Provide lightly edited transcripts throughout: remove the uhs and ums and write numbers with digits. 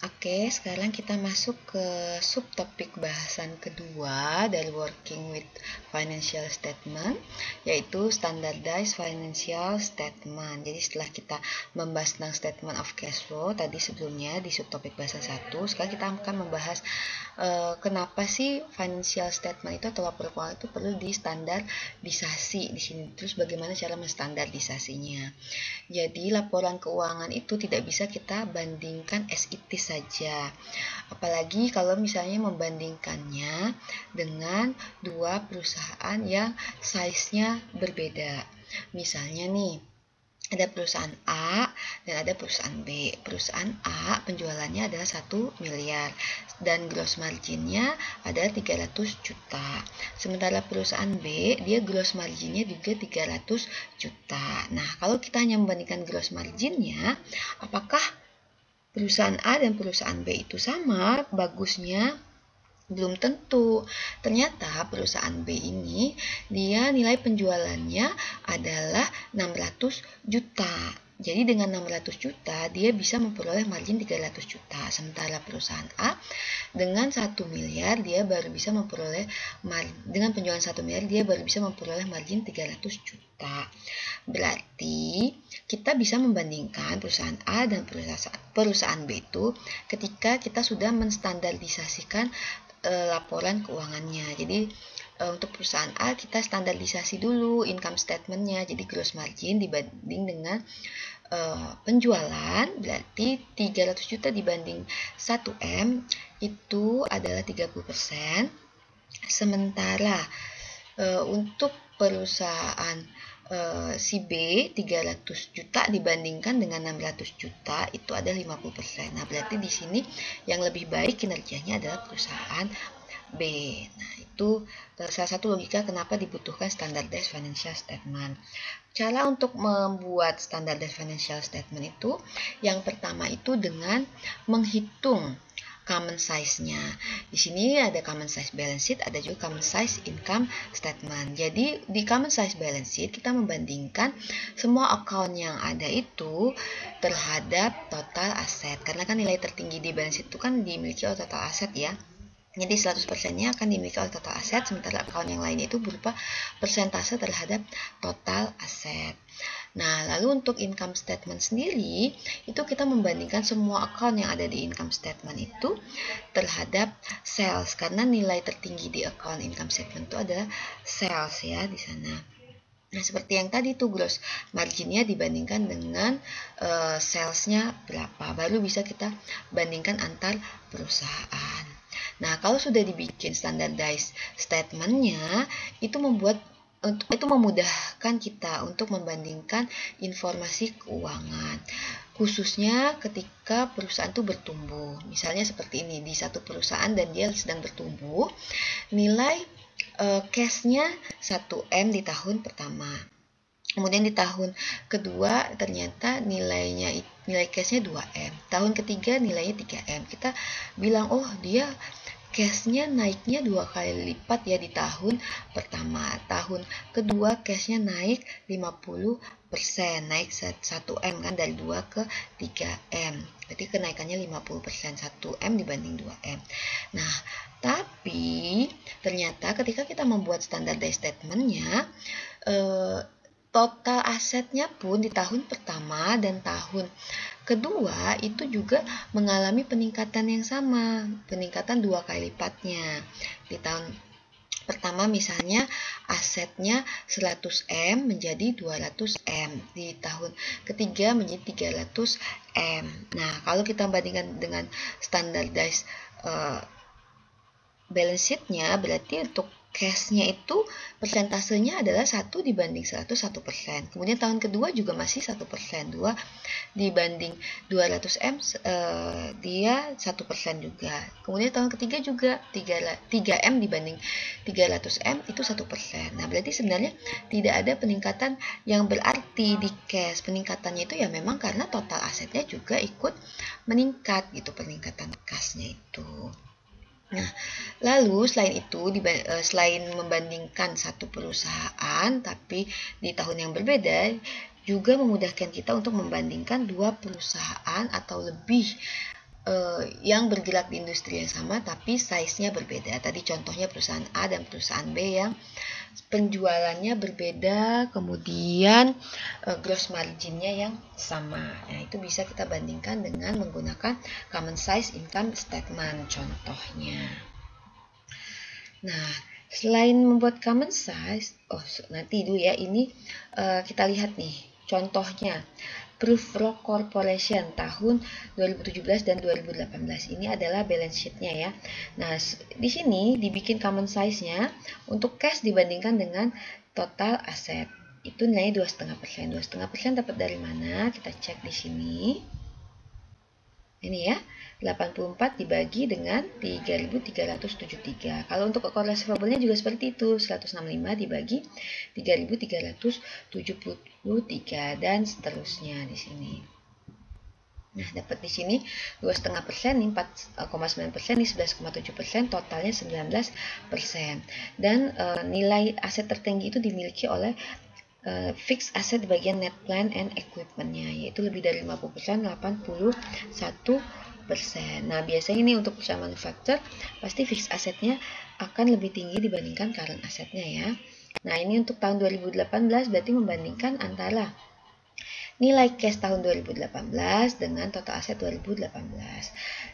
Oke, sekarang kita masuk ke subtopik bahasan kedua dari Working with Financial Statement, yaitu Standardized Financial Statement. Jadi setelah kita membahas tentang Statement of Cash Flow tadi sebelumnya di subtopik bahasa 1, sekarang kita akan membahas kenapa sih financial statement itu atau laporan keuangan itu perlu distandarisasi di sini. Terus bagaimana cara menstandardisasinya. Jadi laporan keuangan itu tidak bisa kita bandingkan as it is saja. Apalagi kalau misalnya membandingkannya dengan dua perusahaan yang size-nya berbeda. Misalnya nih, ada perusahaan A dan ada perusahaan B. Perusahaan A penjualannya adalah 1 miliar dan gross marginnya ada 300 juta. Sementara perusahaan B, dia gross marginnya juga 300 juta. Nah, kalau kita hanya membandingkan gross marginnya, apakah perusahaan A dan perusahaan B itu sama bagusnya? Belum tentu. Ternyata perusahaan B ini dia nilai penjualannya adalah 600 juta. Jadi dengan 600 juta dia bisa memperoleh margin 300 juta. Sementara perusahaan A dengan 1 miliar dia baru bisa memperoleh dengan penjualan 1 miliar dia baru bisa memperoleh margin 300 juta. Berarti kita bisa membandingkan perusahaan A dan perusahaan B itu ketika kita sudah menstandardisasikan laporan keuangannya. Jadi untuk perusahaan A kita standarisasi dulu income statementnya. Jadi gross margin dibanding dengan penjualan, berarti 300 juta dibanding 1M itu adalah 30%. Sementara untuk perusahaan si B 300 juta dibandingkan dengan 600 juta itu ada 50%. Nah, berarti di sini yang lebih baik kinerjanya adalah perusahaan B. Nah, itu salah satu logika kenapa dibutuhkan standardized financial statement. Cara untuk membuat standardized financial statement itu yang pertama itu dengan menghitung common size-nya. Di sini ada common size balance sheet, ada juga common size income statement. Jadi di common size balance sheet kita membandingkan semua account yang ada itu terhadap total aset. Karena kan nilai tertinggi di balance sheet itu kan dimiliki oleh total aset ya. Jadi 100%-nya akan dimiliki oleh total aset, sementara account yang lain itu berupa persentase terhadap total aset. Nah, lalu untuk income statement sendiri, itu kita membandingkan semua account yang ada di income statement itu terhadap sales, karena nilai tertinggi di account income statement itu adalah sales ya di sana. Nah, seperti yang tadi tuh gross marginnya dibandingkan dengan salesnya berapa, baru bisa kita bandingkan antar perusahaan. Nah, kalau sudah dibikin standardized statementnya, itu memudahkan kita untuk membandingkan informasi keuangan, khususnya ketika perusahaan itu bertumbuh. Misalnya seperti ini, di satu perusahaan dan dia sedang bertumbuh, nilai cash-nya 1M di tahun pertama. Kemudian di tahun kedua ternyata nilai cash-nya 2M. Tahun ketiga nilainya 3M. Kita bilang, oh dia cash-nya naiknya 2 kali lipat ya di tahun pertama. Tahun kedua cash-nya naik 50%, naik 1M kan dari 2 ke 3M. Berarti kenaikannya 50%, 1M dibanding 2M. Nah, tapi ternyata ketika kita membuat standardized statement-nya, total asetnya pun di tahun pertama dan tahun kedua itu juga mengalami peningkatan yang sama, peningkatan 2 kali lipatnya. Di tahun pertama misalnya asetnya 100M menjadi 200M, di tahun ketiga menjadi 300M. Nah, kalau kita bandingkan dengan standardized balance sheet-nya, berarti untuk cash-nya itu persentasenya adalah 1 dibanding 100, 1%. Kemudian tahun kedua juga masih 1%, 2 dibanding 200M, dia 1% juga. Kemudian tahun ketiga juga 3M dibanding 300M itu 1%. Nah, berarti sebenarnya tidak ada peningkatan yang berarti di cash. Peningkatannya itu ya memang karena total asetnya juga ikut meningkat gitu, peningkatan cash-nya itu. Nah, lalu selain membandingkan satu perusahaan tapi di tahun yang berbeda, juga memudahkan kita untuk membandingkan dua perusahaan atau lebih yang bergerak di industri yang sama tapi size-nya berbeda. Tadi contohnya perusahaan A dan perusahaan B yang penjualannya berbeda, kemudian gross margin-nya yang sama. Nah, itu bisa kita bandingkan dengan menggunakan common size income statement contohnya. Nah, selain membuat common size, nanti dulu ya, ini kita lihat nih contohnya. Prufrock Corporation tahun 2017 dan 2018 ini adalah balance sheet-nya ya. Nah, di sini dibikin common size-nya untuk cash dibandingkan dengan total aset. Itu nilainya 2,5%. 2,5% dapat dari mana? Kita cek di sini. Ini ya, 84 dibagi dengan 3.373. Kalau untuk account receivable-nya juga seperti itu, 165 dibagi 3.373 dan seterusnya di sini. Nah, dapat di sini 2,5%, ini 4,9%, ini 11,7%, totalnya 19%. Dan nilai aset tertinggi itu dimiliki oleh fixed asset di bagian net plant and equipment-nya, yaitu lebih dari 50%, 81%. Nah, biasanya ini untuk perusahaan manufacturer pasti fixed assetnya akan lebih tinggi dibandingkan current assetnya ya. Nah, ini untuk tahun 2018 berarti membandingkan antara nilai cash tahun 2018 dengan total aset 2018.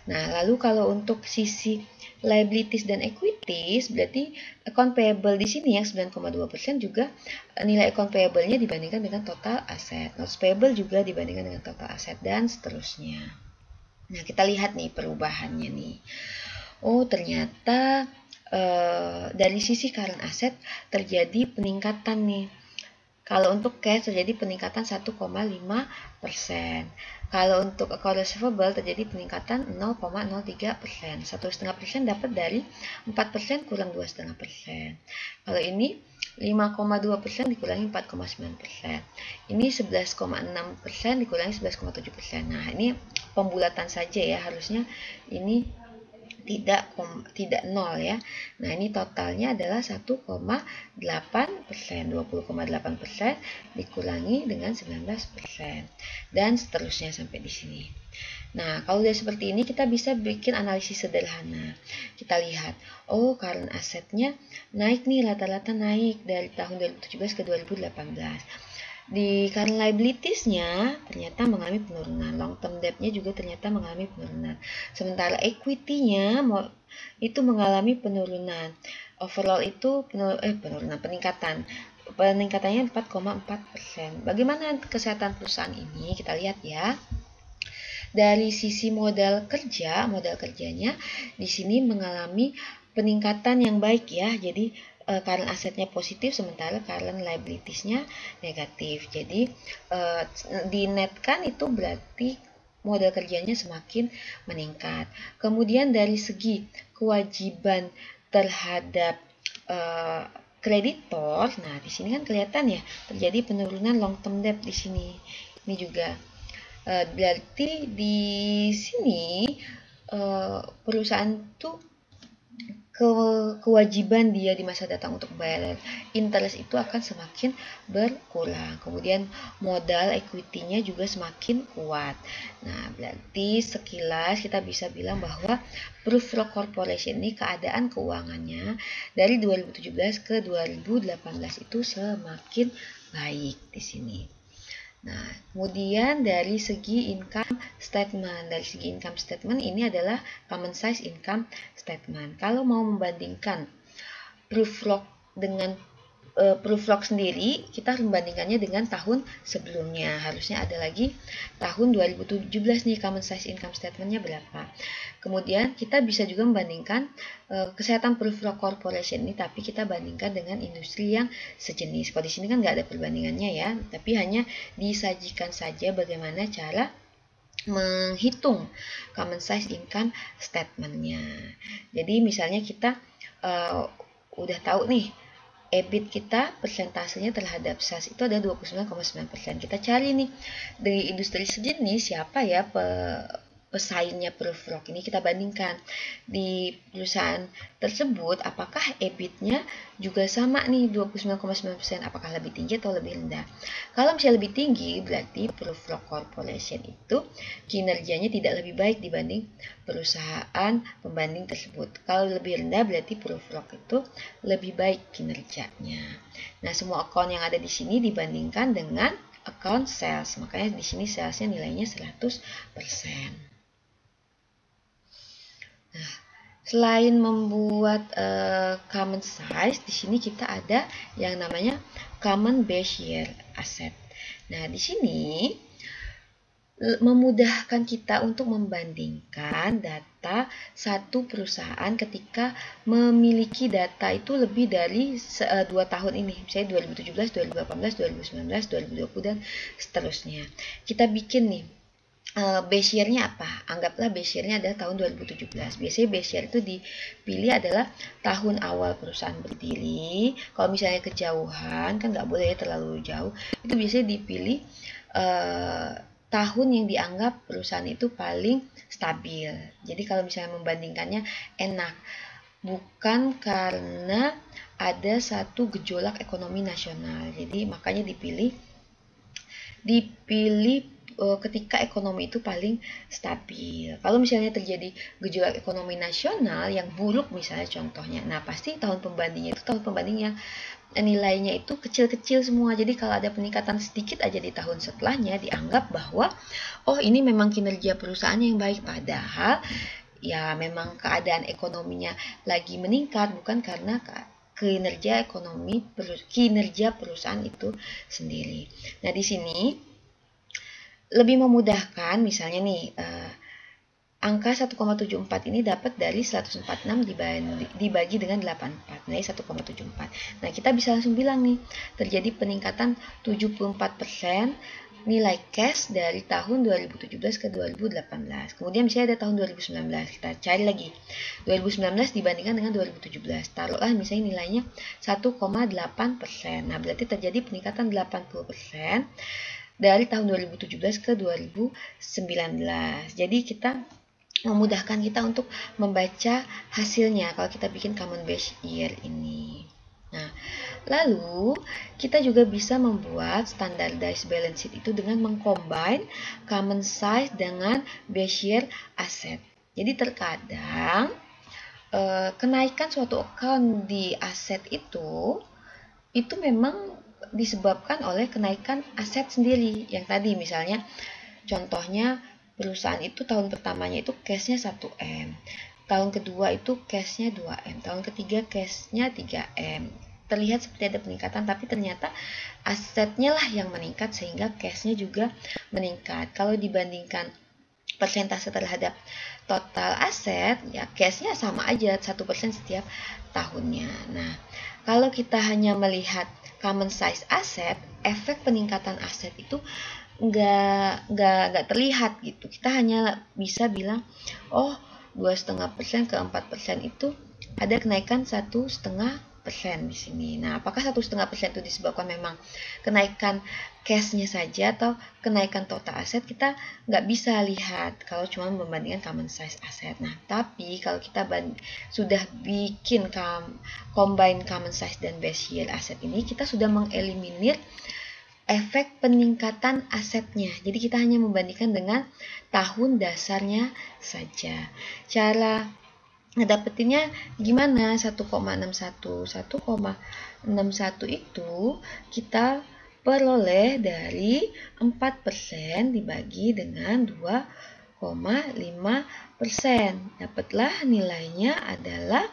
Nah, lalu kalau untuk sisi liabilities dan equities, berarti account payable di sini yang 9,2% juga nilai account payable-nya dibandingkan dengan total aset. Notes payable juga dibandingkan dengan total aset dan seterusnya. Nah, kita lihat nih perubahannya nih. Oh, ternyata dari sisi current asset terjadi peningkatan nih. Kalau untuk cash terjadi peningkatan 1,5%. Kalau untuk account receivable terjadi peningkatan 0,03%. 1,5% dapat dari 4% kurang 2,5%. Kalau ini 5,2% dikurangi 4,9%. Ini 11,6% dikurangi 11,7%. Nah, ini pembulatan saja ya, harusnya ini tidak nol ya. Nah, ini totalnya adalah 1,8%, 20,8% dikurangi dengan 19% dan seterusnya sampai di sini. Nah, kalau udah seperti ini kita bisa bikin analisis sederhana. Kita lihat, oh current asetnya naik nih, rata-rata naik dari tahun 2017 ke 2018. Di current liabilities-nya ternyata mengalami penurunan, long term debt-nya juga ternyata mengalami penurunan. Sementara equity-nya itu mengalami penurunan. Overall itu peningkatan. Peningkatannya 4,4%. Bagaimana kesehatan perusahaan ini? Kita lihat ya. Dari sisi modal kerjanya di sini mengalami peningkatan yang baik ya. Jadi current asetnya positif sementara current liabilities-nya negatif. Jadi dinetkan itu berarti modal kerjanya semakin meningkat. Kemudian dari segi kewajiban terhadap kreditor, nah di sini kan kelihatan ya terjadi penurunan long term debt di sini. Ini juga berarti di sini perusahaan tuh kewajiban dia di masa datang untuk bayar interest itu akan semakin berkurang. Kemudian modal equity-nya juga semakin kuat. Nah, berarti sekilas kita bisa bilang bahwa Prufrock Corporation ini keadaan keuangannya dari 2017 ke 2018 itu semakin baik di sini. Nah, kemudian dari segi income statement ini adalah common size income statement. Kalau mau membandingkan Prufrock dengan Prufrock sendiri, kita harus membandingkannya dengan tahun sebelumnya. Harusnya ada lagi tahun 2017 nih common size income statement-nya berapa. Kemudian kita bisa juga membandingkan kesehatan Prufrock Corporation ini, tapi kita bandingkan dengan industri yang sejenis. Kalau di sini kan nggak ada perbandingannya ya, tapi hanya disajikan saja bagaimana cara menghitung common size income statement-nya. Jadi misalnya kita udah tahu nih EBIT kita persentasenya terhadap sales itu ada 29,9%. Kita cari nih dari industri sejenis siapa ya pesaingnya Prufrock ini kita bandingkan di perusahaan tersebut, apakah EBIT-nya juga sama nih 29,9%, apakah lebih tinggi atau lebih rendah. Kalau misalnya lebih tinggi, berarti Prufrock Corporation itu kinerjanya tidak lebih baik dibanding perusahaan pembanding tersebut. Kalau lebih rendah, berarti Prufrock itu lebih baik kinerjanya. Nah, semua account yang ada di sini dibandingkan dengan account sales, makanya di sini salesnya nilainya 100%. Nah, selain membuat common size, di sini kita ada yang namanya common base year asset. Nah, di sini memudahkan kita untuk membandingkan data satu perusahaan ketika memiliki data itu lebih dari 2 tahun ini, misalnya 2017, 2018, 2019, 2020, dan seterusnya. Kita bikin nih base year-nya apa? Anggaplah base year-nya adalah tahun 2017. Biasanya base year itu dipilih adalah tahun awal perusahaan berdiri. Kalau misalnya kejauhan, kan nggak boleh terlalu jauh. Itu biasanya dipilih tahun yang dianggap perusahaan itu paling stabil. Jadi kalau misalnya membandingkannya enak. Bukan karena ada satu gejolak ekonomi nasional. Jadi makanya dipilih ketika ekonomi itu paling stabil. Kalau misalnya terjadi gejolak ekonomi nasional yang buruk misalnya contohnya, nah pasti tahun pembandingnya itu tahun pembanding yang nilainya itu kecil-kecil semua. Jadi kalau ada peningkatan sedikit aja di tahun setelahnya, dianggap bahwa oh ini memang kinerja perusahaan yang baik, padahal ya memang keadaan ekonominya lagi meningkat, bukan karena kinerja perusahaan itu sendiri. Nah, di sini lebih memudahkan, misalnya nih, angka 1,74 ini dapat dari 146 dibagi dengan 84, nah 1,74. Nah, kita bisa langsung bilang nih, terjadi peningkatan 74% nilai cash dari tahun 2017 ke 2018. Kemudian misalnya ada tahun 2019, kita cari lagi. 2019 dibandingkan dengan 2017. Taruhlah misalnya nilainya 1,8%. Nah, berarti terjadi peningkatan 80% dari tahun 2017 ke 2019. Jadi kita memudahkan kita untuk membaca hasilnya kalau kita bikin common base year ini. Nah, lalu kita juga bisa membuat standardized balance sheet itu dengan mengcombine common size dengan base year asset. Jadi terkadang kenaikan suatu account di aset itu memang disebabkan oleh kenaikan aset sendiri. Yang tadi misalnya contohnya perusahaan itu tahun pertamanya itu cashnya 1M, tahun kedua itu cashnya 2M, tahun ketiga cashnya 3M. Terlihat seperti ada peningkatan, tapi ternyata asetnya lah yang meningkat sehingga cashnya juga meningkat. Kalau dibandingkan persentase terhadap total aset, ya cashnya sama aja 1% setiap tahunnya. Nah, kalau kita hanya melihat common size aset, efek peningkatan aset itu nggak terlihat gitu. Kita hanya bisa bilang, oh 2,5% ke 4% itu ada kenaikan 1,5% di sini. Nah, apakah 1,5% itu disebabkan memang kenaikan cashnya saja atau kenaikan total aset, kita nggak bisa lihat kalau cuma membandingkan common size aset. Nah, tapi kalau kita sudah bikin combine common size dan base year aset ini, kita sudah mengeliminir efek peningkatan asetnya. Jadi kita hanya membandingkan dengan tahun dasarnya saja. Cara ngedapetinnya gimana? 1,61 itu kita peroleh dari 4% dibagi dengan 2,5%. Dapatlah nilainya adalah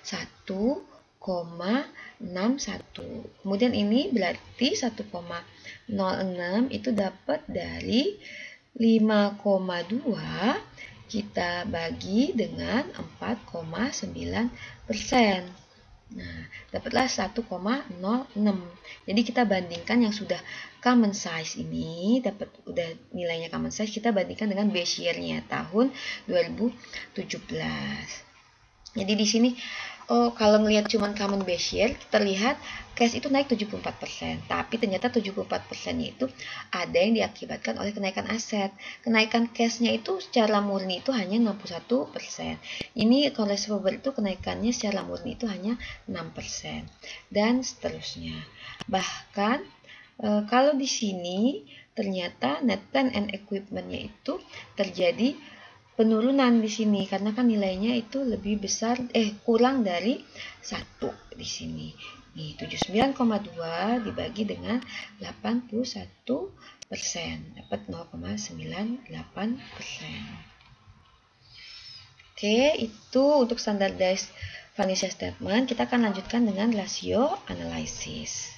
1,61. Kemudian ini berarti 1,06 itu dapat dari 5,2 kita bagi dengan 4,9%. Nah, dapatlah 1,06. Jadi kita bandingkan yang sudah common size ini, dapat udah nilainya common size, kita bandingkan dengan base year-nya tahun 2017. Jadi di sini kalau ngelihat cuman common base share, terlihat cash itu naik 74%, tapi ternyata 74%-nya itu ada yang diakibatkan oleh kenaikan aset. Kenaikan cash-nya itu secara murni itu hanya 61%. Ini Coles Robert itu kenaikannya secara murni itu hanya 6%, dan seterusnya. Bahkan kalau di sini ternyata net plant and equipment-nya itu terjadi penurunan di sini karena kan nilainya itu lebih besar kurang dari 1 di sini. Nih 79,2 dibagi dengan 81% dapat 0,98%. Oke, itu untuk standardized financial statement. Kita akan lanjutkan dengan rasio analysis.